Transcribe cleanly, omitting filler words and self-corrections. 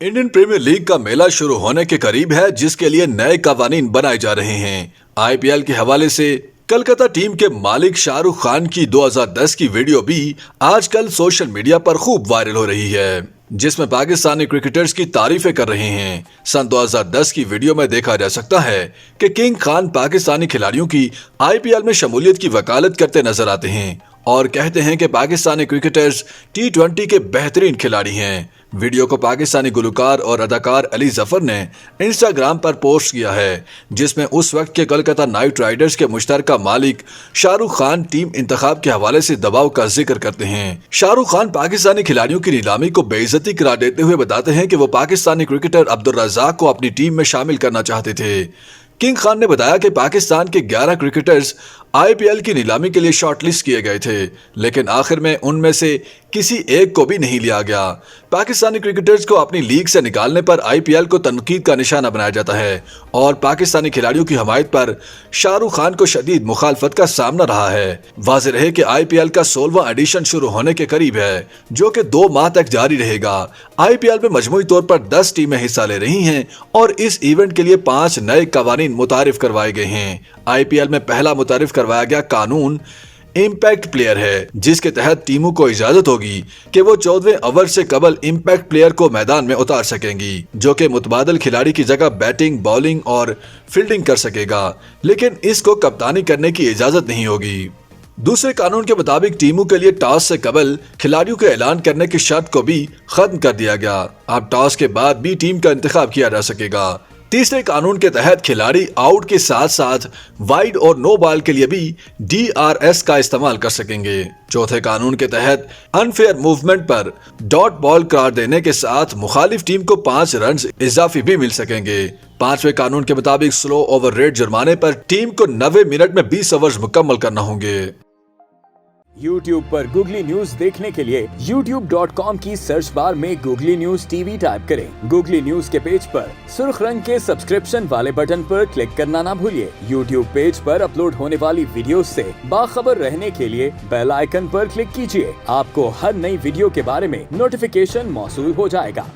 Indian premiere league का मेला शुरू होने के करीब है, जिसके लिए नए कवानीन बनाए जा रहे हैं। आईपीएल के हवाले से कलकत्ता टीम के मालिक शाहरुख खान की 2010 की वीडियो भी आजकल सोशल मीडिया पर खूब वायरल हो रही है, जिसमें पाकिस्तानी क्रिकेटर्स की तारीफें कर रहे हैं। सन 2010 की वीडियो में देखा जा सकता है कि किंग खान पाकिस्तानी खिलाड़ियों की आईपीएल में शमूलियत की वकालत करते नजर आते हैं और कहते हैं कि पाकिस्तानी क्रिकेटर्स T20 के बेहतरीन खिलाड़ी हैं। वीडियो को पाकिस्तानी गुलकार और अदाकार अली जफर ने इंस्टाग्राम पर पोस्ट किया है, जिसमें उस वक्त के कोलकाता नाइट राइडर्स के मुश्तरका मालिक शाहरुख खान टीम इंतखाब के हवाले से दबाव का जिक्र करते हैं। शाहरुख खान पाकिस्तानी खिलाड़ियों की नीलामी को बेइज्जती करार देते हुए बताते हैं कि वो पाकिस्तानी क्रिकेटर अब्दुल रज़ाक को अपनी टीम में शामिल करना चाहते थे। किंग खान ने बताया कि पाकिस्तान के 11 क्रिकेटर्स आईपीएल की नीलामी के लिए शॉर्टलिस्ट किए गए थे, लेकिन आखिर में उनमें से किसी एक को भी नहीं लिया गया। पाकिस्तानी क्रिकेटर्स को अपनी लीग से निकालने पर आईपीएल को तनकीद का निशाना बनाया जाता है और पाकिस्तानी खिलाड़ियों की हमायत पर शाहरुख खान को शदीद मुखालफत का सामना रहा है। वाज़ेह रहे कि आईपीएल का 16वां एडिशन शुरू होने के करीब है, जो कि 2 माह तक जारी रहेगा। आईपीएल में मजमूई तौर पर 10 टीमें हिस्सा ले रही हैं और इस इवेंट के लिए 5 नए कवानीन मुतारिफ करवाए गए हैं। आईपीएल में पहला मुतारिफ करवाया गया कानून इम्पैक्ट प्लेयर है, जिसके तहत टीमों को इजाजत होगी कि वो 14वें ओवर से कबल इम्पैक्ट प्लेयर को मैदान में उतार सकेंगी, जो कि मुतबादल खिलाड़ी की जगह बैटिंग, बॉलिंग और फील्डिंग कर सकेगा, लेकिन इसको कप्तानी करने की इजाजत नहीं होगी। दूसरे कानून के मुताबिक टीमों के लिए टॉस से कबल खिलाड़ियों के ऐलान करने की शर्त को भी खत्म कर दिया गया। अब टॉस के बाद भी टीम का इंतखाब किया जा सकेगा। तीसरे कानून के तहत खिलाड़ी आउट के साथ साथ वाइड और नो बॉल के लिए भी DRS का इस्तेमाल कर सकेंगे। चौथे कानून के तहत अनफेयर मूवमेंट पर डॉट बॉल करार देने के साथ मुखालिफ टीम को 5 रन इजाफी भी मिल सकेंगे। पांचवें कानून के मुताबिक स्लो ओवर रेट जुर्माने पर टीम को 90 मिनट में 20 ओवर्स मुकम्मल करना होंगे। YouTube पर गूगली न्यूज देखने के लिए youtube.com की सर्च बार में गूगली न्यूज TV टाइप करें। गूगली न्यूज के पेज पर सुर्ख रंग के सब्सक्रिप्शन वाले बटन पर क्लिक करना ना भूलिए। YouTube पेज पर अपलोड होने वाली वीडियोस से बाखबर रहने के लिए बेल आइकन पर क्लिक कीजिए। आपको हर नई वीडियो के बारे में नोटिफिकेशन मौसूल हो जाएगा।